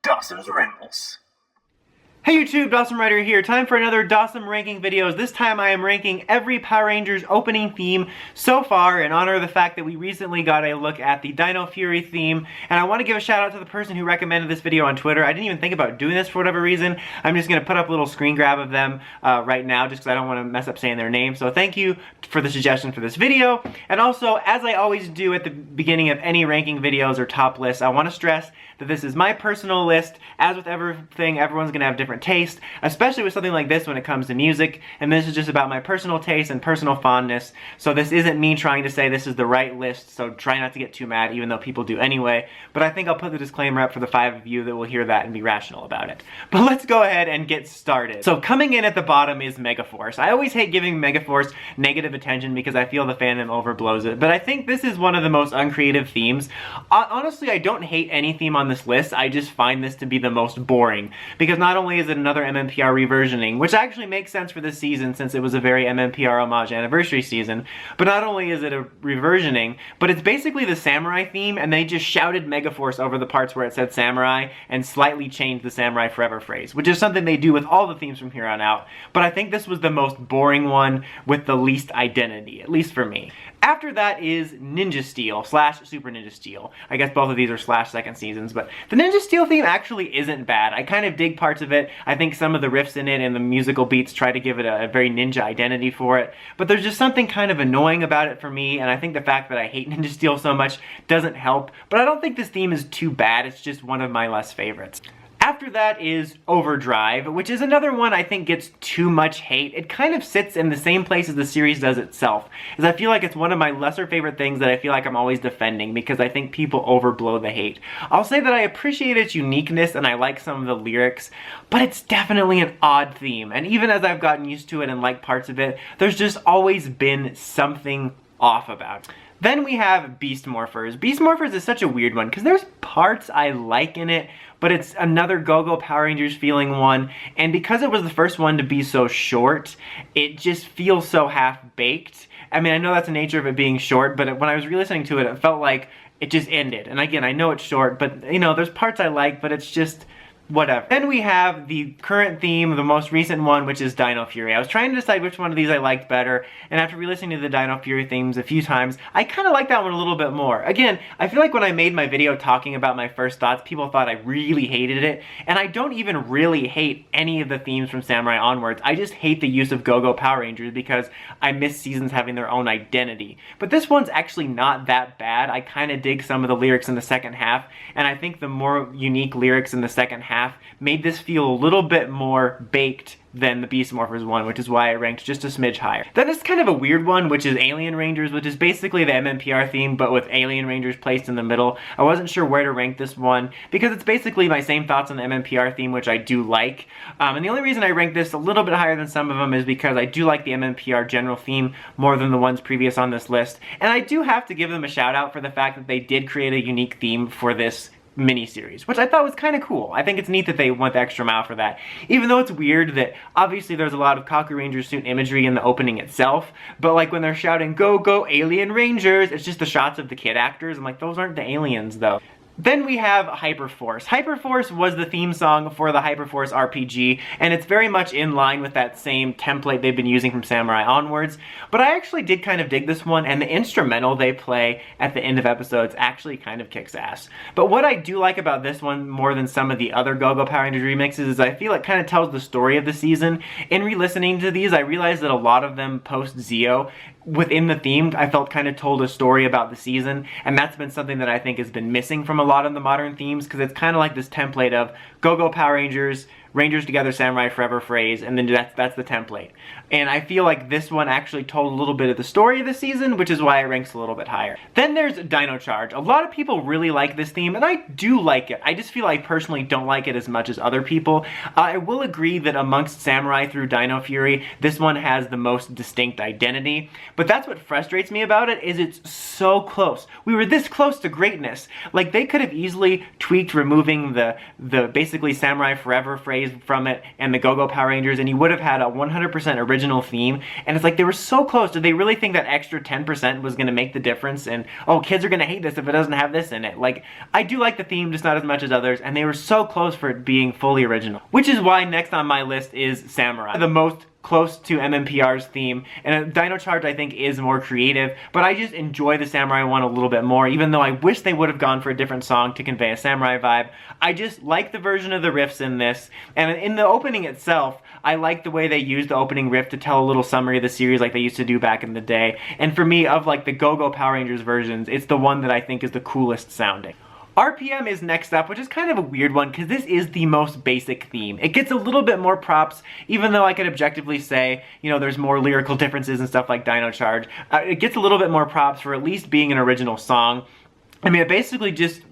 Dawson's Rambles. Hey YouTube, Dawson Rider here. Time for another Dawson ranking videos. This time I am ranking every Power Rangers opening theme so far in honor of the fact that we recently got a look at the Dino Fury theme. And I want to give a shout out to the person who recommended this video on Twitter. I didn't even think about doing this for whatever reason. I'm just going to put up a little screen grab of them right now just because I don't want to mess up saying their name. So thank you for the suggestion for this video. And also, as I always do at the beginning of any ranking videos or top lists, I want to stress that this is my personal list. As with everything, everyone's going to have different taste, especially with something like this when it comes to music, and this is just about my personal taste and personal fondness, so this isn't me trying to say this is the right list, so try not to get too mad, even though people do anyway, but I think I'll put the disclaimer up for the 5 of you that will hear that and be rational about it. But let's go ahead and get started. So coming in at the bottom is Megaforce. I always hate giving Megaforce negative attention because I feel the fandom overblows it, but I think this is one of the most uncreative themes. Honestly, I don't hate any theme on this list, I just find this to be the most boring, because not only is it another MMPR reversioning, which actually makes sense for this season since it was a very MMPR homage anniversary season, but not only is it a reversioning, but it's basically the samurai theme, and they just shouted Megaforce over the parts where it said samurai and slightly changed the samurai forever phrase, which is something they do with all the themes from here on out, but I think this was the most boring one with the least identity, at least for me. After that is Ninja Steel / Super Ninja Steel. I guess both of these are / second seasons, but the Ninja Steel theme actually isn't bad. I kind of dig parts of it. I think some of the riffs in it and the musical beats try to give it a very ninja identity for it, but there's just something kind of annoying about it for me, and I think the fact that I hate Ninja Steel so much doesn't help, but I don't think this theme is too bad. It's just one of my less favorites. After that is Overdrive, which is another one I think gets too much hate. It kind of sits in the same place as the series does itself, as I feel like it's one of my lesser favorite things that I feel like I'm always defending because I think people overblow the hate. I'll say that I appreciate its uniqueness and I like some of the lyrics, but it's definitely an odd theme, and even as I've gotten used to it and like parts of it, there's just always been something off about it. Then we have Beast Morphers. Beast Morphers is such a weird one because there's parts I like in it, but it's another Go-Go Power Rangers feeling one, and because it was the first one to be so short, it just feels so half-baked. I mean, I know that's the nature of it being short, but when I was re-listening to it, it felt like it just ended. And again, I know it's short, but you know, there's parts I like, but it's just whatever. Then we have the current theme, the most recent one, which is Dino Fury. I was trying to decide which one of these I liked better, and after re-listening to the Dino Fury themes a few times, I kind of like that one a little bit more. Again, I feel like when I made my video talking about my first thoughts, people thought I really hated it, and I don't even really hate any of the themes from Samurai onwards. I just hate the use of Go-Go Power Rangers because I miss seasons having their own identity. But this one's actually not that bad. I kind of dig some of the lyrics in the second half, and I think the more unique lyrics in the second half made this feel a little bit more baked than the Beast Morphers one, which is why I ranked just a smidge higher. Then it's kind of a weird one, which is Alien Rangers, which is basically the MMPR theme, but with Alien Rangers placed in the middle. I wasn't sure where to rank this one, because it's basically my same thoughts on the MMPR theme, which I do like. And the only reason I ranked this a little bit higher than some of them is because I do like the MMPR general theme more than the ones previous on this list. And I do have to give them a shout out for the fact that they did create a unique theme for this mini-series, which I thought was kind of cool. I think it's neat that they went the extra mile for that. Even though it's weird that obviously there's a lot of Kaku Ranger suit imagery in the opening itself, but like when they're shouting, "Go, go, Alien Rangers," it's just the shots of the kid actors. I'm like, those aren't the aliens though. Then we have Hyperforce. Hyperforce was the theme song for the Hyperforce RPG, and it's very much in line with that same template they've been using from Samurai onwards, but I actually did kind of dig this one, and the instrumental they play at the end of episodes actually kind of kicks ass. But what I do like about this one more than some of the other Go-Go Power Rangers remixes is I feel it kind of tells the story of the season. In re-listening to these, I realized that a lot of them post-Zeo, within the theme, I felt kind of told a story about the season, and that's been something that I think has been missing from a lot of the modern themes, because it's kind of like this template of Go-Go Power Rangers, Rangers Together Samurai Forever phrase, and then that's the template. And I feel like this one actually told a little bit of the story of the season, which is why it ranks a little bit higher. Then there's Dino Charge. A lot of people really like this theme, and I do like it. I just feel I personally don't like it as much as other people. I will agree that amongst Samurai through Dino Fury, this one has the most distinct identity, but that's what frustrates me about it, is it's so close. We were this close to greatness. Like, they could have easily tweaked removing the basically Samurai Forever phrase plays from it and the Go-Go Power Rangers, and you would have had a 100% original theme. And it's like, they were so close. Did they really think that extra 10% was going to make the difference? And, oh, kids are going to hate this if it doesn't have this in it. Like, I do like the theme, just not as much as others, and they were so close for it being fully original. Which is why next on my list is Samurai, the most close to MMPR's theme, and Dino Charge I think is more creative, but I just enjoy the Samurai one a little bit more, even though I wish they would have gone for a different song to convey a Samurai vibe. I just like the version of the riffs in this, and in the opening itself, I like the way they use the opening riff to tell a little summary of the series like they used to do back in the day, and for me, of like the Go-Go Power Rangers versions, it's the one that I think is the coolest sounding. RPM is next up, which is kind of a weird one because this is the most basic theme. It gets a little bit more props, even though I could objectively say, you know, there's more lyrical differences and stuff like Dino Charge. It gets a little bit more props for at least being an original song. I mean, it basically just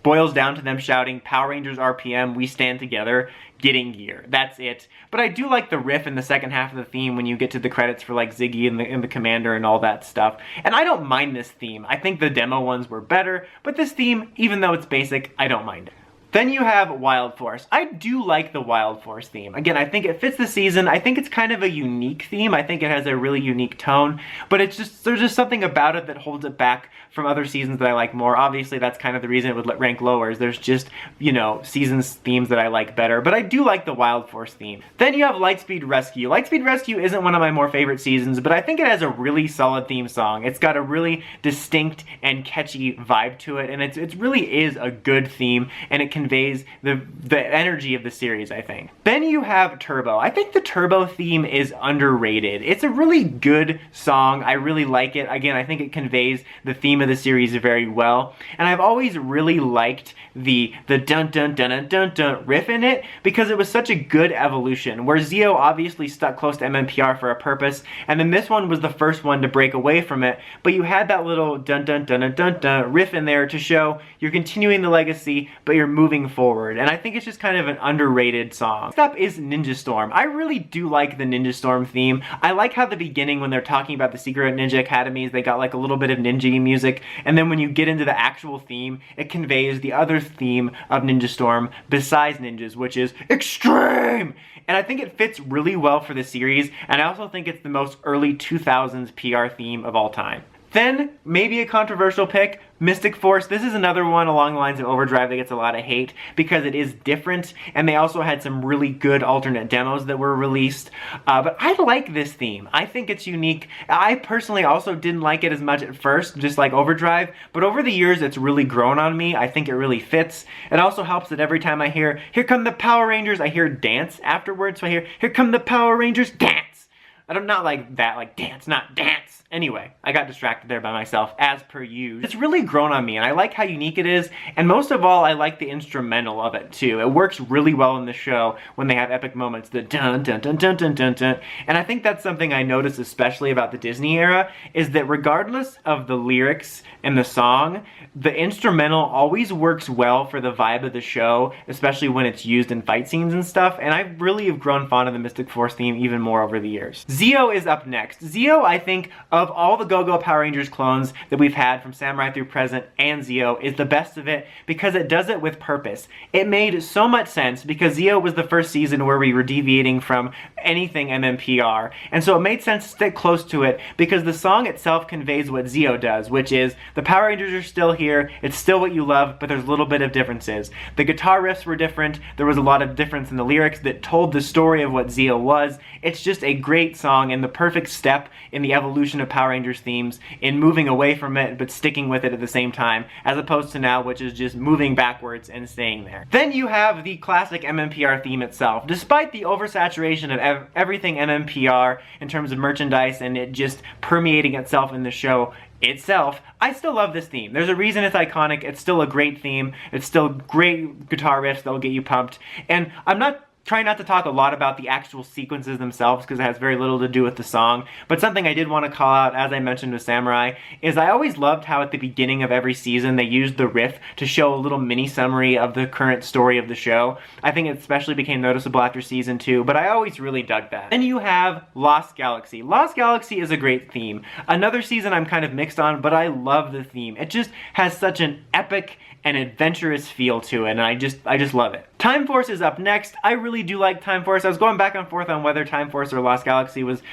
boils down to them shouting, "Power Rangers RPM, we stand together, getting gear." That's it. But I do like the riff in the second half of the theme when you get to the credits for like Ziggy and the Commander and all that stuff. And I don't mind this theme. I think the demo ones were better, but this theme, even though it's basic, I don't mind it. Then you have Wild Force. I do like the Wild Force theme. Again, I think it fits the season. I think it's kind of a unique theme. I think it has a really unique tone, but it's just, there's just something about it that holds it back from other seasons that I like more. Obviously, that's kind of the reason it would rank lower, is there's just, you know, seasons themes that I like better, but I do like the Wild Force theme. Then you have Lightspeed Rescue. Lightspeed Rescue isn't one of my more favorite seasons, but I think it has a really solid theme song. It's got a really distinct and catchy vibe to it, and it really is a good theme, and it conveys the energy of the series, I think. Then you have Turbo. I think the Turbo theme is underrated. It's a really good song. I really like it. Again, I think it conveys the theme of the series very well, and I've always really liked the dun dun dun dun dun dun riff in it because it was such a good evolution, where Zeo obviously stuck close to MMPR for a purpose, and then this one was the first one to break away from it, but you had that little dun dun dun dun dun dun riff in there to show you're continuing the legacy, but you're moving forward, and I think it's just kind of an underrated song. Next up is Ninja Storm. I really do like the Ninja Storm theme. I like how the beginning, when they're talking about the secret ninja academies, they got like a little bit of ninja music, and then when you get into the actual theme, it conveys the other theme of Ninja Storm besides ninjas, which is extreme! And I think it fits really well for the series, and I also think it's the most early 2000s PR theme of all time. Then, maybe a controversial pick, Mystic Force. This is another one along the lines of Overdrive that gets a lot of hate because it is different, and they also had some really good alternate demos that were released. But I like this theme. I think it's unique. I personally also didn't like it as much at first, just like Overdrive, but over the years it's really grown on me. I think it really fits. It also helps that every time I hear, "Here come the Power Rangers," I hear dance afterwards, so I hear, "Here come the Power Rangers, dance!" I don't, not like that, like dance, not dance. Anyway, I got distracted there by myself, as per usual. It's really grown on me, and I like how unique it is, and most of all, I like the instrumental of it, too. It works really well in the show when they have epic moments, the dun dun dun dun dun dun dun, and I think that's something I noticed especially about the Disney era, is that regardless of the lyrics and the song, the instrumental always works well for the vibe of the show, especially when it's used in fight scenes and stuff, and I really have grown fond of the Mystic Force theme even more over the years. Zeo is up next. Zeo, I think, of all the Go-Go Power Rangers clones that we've had from Samurai through present and Zeo, is the best of it because it does it with purpose. It made so much sense because Zeo was the first season where we were deviating from anything MMPR, and so it made sense to stick close to it because the song itself conveys what Zeo does, which is the Power Rangers are still here, it's still what you love, but there's a little bit of differences. The guitar riffs were different, there was a lot of difference in the lyrics that told the story of what Zeo was. It's just a great song and the perfect step in the evolution of Power Rangers themes, in moving away from it but sticking with it at the same time, as opposed to now, which is just moving backwards and staying there. Then you have the classic MMPR theme itself. Despite the oversaturation of everything MMPR in terms of merchandise and it just permeating itself in the show itself, I still love this theme. There's a reason it's iconic. It's still a great theme. It's still great guitar riffs that'll get you pumped. And I'm not trying not to talk a lot about the actual sequences themselves because it has very little to do with the song, but something I did want to call out, as I mentioned with Samurai, is I always loved how at the beginning of every season they used the riff to show a little mini summary of the current story of the show. I think it especially became noticeable after season 2, but I always really dug that. Then you have Lost Galaxy. Lost Galaxy is a great theme. Another season I'm kind of mixed on, but I love the theme. It just has such an epic and adventurous feel to it, and I just love it. Time Force is up next. I really do like Time Force. I was going back and forth on whether Time Force or Lost Galaxy was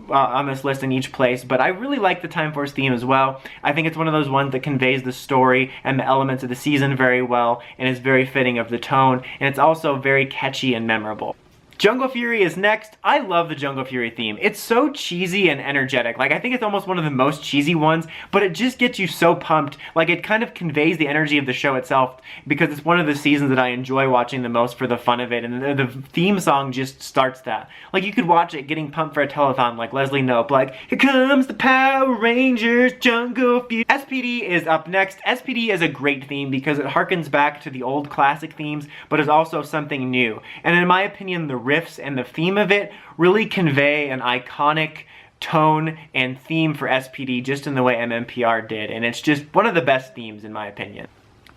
on this list in each place, but I really like the Time Force theme as well. I think it's one of those ones that conveys the story and the elements of the season very well, and is very fitting of the tone, and it's also very catchy and memorable. Jungle Fury is next. I love the Jungle Fury theme. It's so cheesy and energetic. Like, I think it's almost one of the most cheesy ones, but it just gets you so pumped. Like, it kind of conveys the energy of the show itself, because it's one of the seasons that I enjoy watching the most for the fun of it, and the theme song just starts that. Like, you could watch it getting pumped for a telethon like Leslie Knope, like, here comes the Power Rangers, Jungle Fury. SPD is up next. SPD is a great theme because it harkens back to the old classic themes, but is also something new. And in my opinion, the riffs and the theme of it really convey an iconic tone and theme for SPD just in the way MMPR did, and it's just one of the best themes in my opinion.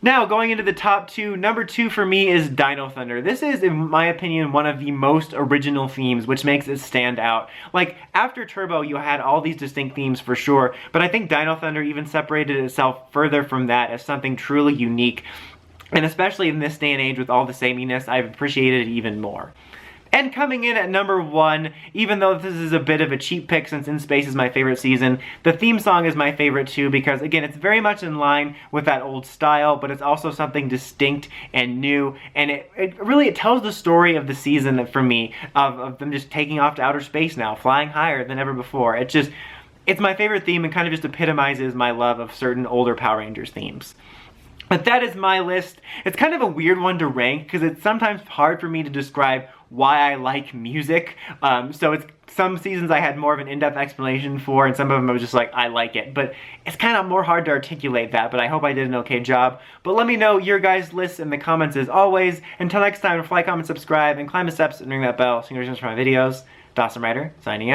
Now, going into the top two, number 2 for me is Dino Thunder. This is, in my opinion, one of the most original themes, which makes it stand out. Like, after Turbo, you had all these distinct themes for sure, but I think Dino Thunder even separated itself further from that as something truly unique. And especially in this day and age with all the sameness, I've appreciated it even more. And coming in at number 1, even though this is a bit of a cheap pick since In Space is my favorite season, the theme song is my favorite too because, again, it's very much in line with that old style, but it's also something distinct and new, and it really tells the story of the season for me, of them just taking off to outer space now, flying higher than ever before. It's my favorite theme and kind of just epitomizes my love of certain older Power Rangers themes. But that is my list. It's kind of a weird one to rank because it's sometimes hard for me to describe why I like music. So it's some seasons I had more of an in-depth explanation for, and some of them I was just like, I like it. But it's kind of more hard to articulate that, but I hope I did an okay job. But let me know your guys' lists in the comments as always. Until next time, like, comment, subscribe, and climb the steps and ring that bell so you can get notifications for my videos. Dawson Ryder, signing out.